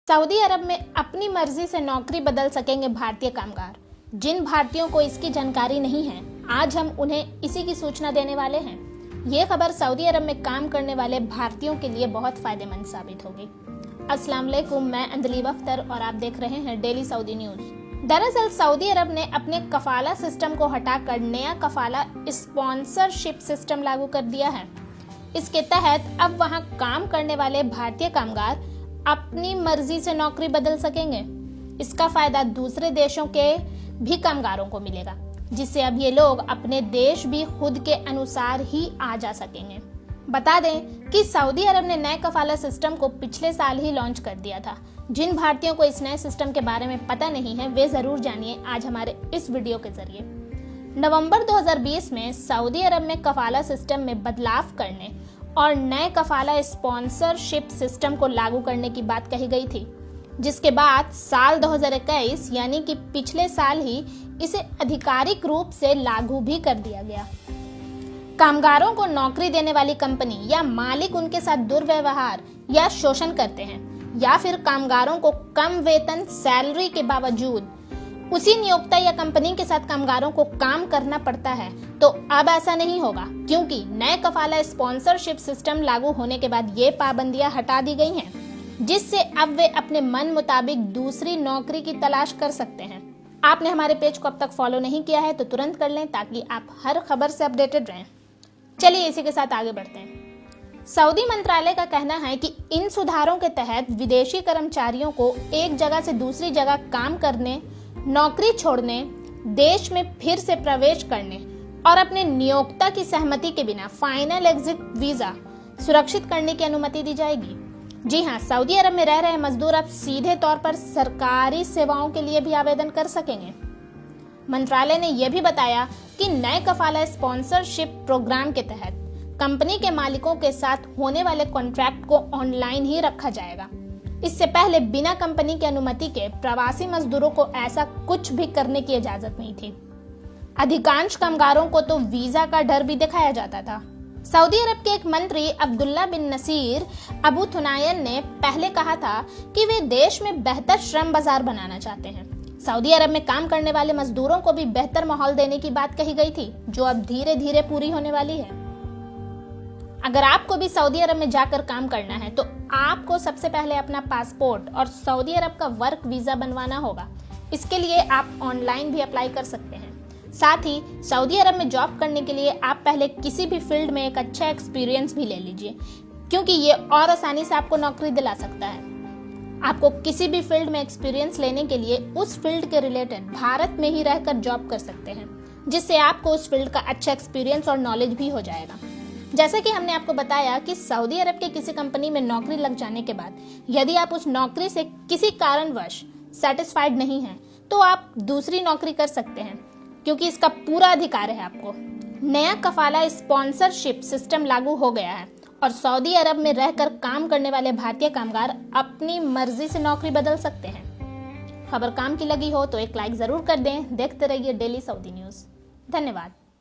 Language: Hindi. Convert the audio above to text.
सऊदी अरब में अपनी मर्जी से नौकरी बदल सकेंगे भारतीय कामगार। जिन भारतीयों को इसकी जानकारी नहीं है, आज हम उन्हें इसी की सूचना देने वाले हैं। ये खबर सऊदी अरब में काम करने वाले भारतीयों के लिए बहुत फायदेमंद साबित होगी। अस्सलाम वालेकुम, मैं अंजलि अख्तर और आप देख रहे हैं डेली सऊदी न्यूज। दरअसल सऊदी अरब ने अपने कफाला सिस्टम को हटाकर नया कफाला स्पॉन्सरशिप सिस्टम लागू कर दिया है। इसके तहत अब वहां काम करने वाले भारतीय कामगार अपनी मर्जी से नौकरी बदल सकेंगे। इसका फायदा दूसरे देशों के भी कामगारों को मिलेगा, जिससे अब ये लोग अपने देश भी खुद के अनुसार ही आ जा सकेंगे। बता दें कि सऊदी अरब ने नए कफाला सिस्टम को पिछले साल ही लॉन्च कर दिया था। जिन भारतीयों को इस नए सिस्टम के बारे में पता नहीं है, वे जरूर जानिए आज हमारे इस वीडियो के जरिए। नवंबर 2020 में सऊदी अरब में कफाला सिस्टम में बदलाव करने और नए कफाला स्पॉन्सरशिप सिस्टम को लागू करने की बात कही गई थी, जिसके बाद साल 2021 यानी कि पिछले साल ही इसे आधिकारिक रूप से लागू भी कर दिया गया। कामगारों को नौकरी देने वाली कंपनी या मालिक उनके साथ दुर्व्यवहार या शोषण करते हैं, या फिर कामगारों को कम वेतन सैलरी के बावजूद उसी नियोक्ता या कंपनी के साथ कामगारों को काम करना पड़ता है, तो अब ऐसा नहीं होगा, क्योंकि नए कफाला स्पॉन्सरशिप सिस्टम लागू होने के बाद ये पाबंदियां हटा दी गई हैं, जिससे अब वे अपने मन मुताबिक दूसरी नौकरी की तलाश कर सकते हैं। आपने हमारे पेज को अब तक फॉलो नहीं किया है तो तुरंत कर लें, ताकि आप हर खबर से अपडेटेड रहें। चलिए इसी के साथ आगे बढ़ते हैं। सऊदी मंत्रालय का कहना है कि इन सुधारों के तहत विदेशी कर्मचारियों को एक जगह से दूसरी जगह काम करने, नौकरी छोड़ने, देश में फिर से प्रवेश करने और अपने नियोक्ता की सहमति के बिना फाइनल एग्जिट वीजा सुरक्षित करने की अनुमति दी जाएगी। जी हां, सऊदी अरब में रह रहे मजदूर अब सीधे तौर पर सरकारी सेवाओं के लिए भी आवेदन कर सकेंगे। मंत्रालय ने यह भी बताया कि नए कफाला स्पॉन्सरशिप प्रोग्राम के तहत कंपनी के मालिकों के साथ होने वाले कॉन्ट्रैक्ट को ऑनलाइन ही रखा जाएगा। इससे पहले बिना कंपनी की अनुमति के प्रवासी मजदूरों को ऐसा कुछ भी करने की इजाजत नहीं थी। अधिकांश कामगारों को तो वीजा का डर भी दिखाया जाता था। सऊदी अरब के एक मंत्री अब्दुल्ला बिन नसीर अबू थुनायन ने पहले कहा था कि वे देश में बेहतर श्रम बाजार बनाना चाहते हैं। सऊदी अरब में काम करने वाले मजदूरों को भी बेहतर माहौल देने की बात कही गई थी, जो अब धीरे धीरे पूरी होने वाली है। अगर आपको भी सऊदी अरब में जाकर काम करना है तो आपको सबसे पहले अपना पासपोर्ट और सऊदी अरब का वर्क वीजा बनवाना होगा। इसके लिए आप ऑनलाइन भी अप्लाई कर सकते हैं। साथ ही सऊदी अरब में जॉब करने के लिए आप पहले किसी भी फील्ड में एक अच्छा एक्सपीरियंस भी ले लीजिए, क्योंकि ये और आसानी से आपको नौकरी दिला सकता है। आपको किसी भी फील्ड में एक्सपीरियंस लेने के लिए उस फील्ड के रिलेटेड भारत में ही रहकर जॉब कर सकते हैं, जिससे आपको उस फील्ड का अच्छा एक्सपीरियंस और नॉलेज भी हो जाएगा। जैसे कि हमने आपको बताया कि सऊदी अरब के किसी कंपनी में नौकरी लग जाने के बाद यदि आप उस नौकरी से किसी कारणवश सेटिस्फाइड नहीं हैं, तो आप दूसरी नौकरी कर सकते हैं, क्योंकि इसका पूरा अधिकार है आपको। नया कफाला स्पॉन्सरशिप सिस्टम लागू हो गया है और सऊदी अरब में रहकर काम करने वाले भारतीय कामगार अपनी मर्जी से नौकरी बदल सकते हैं। खबर काम की लगी हो तो एक लाइक जरूर कर दें। देखते रहिए डेली सऊदी न्यूज। धन्यवाद।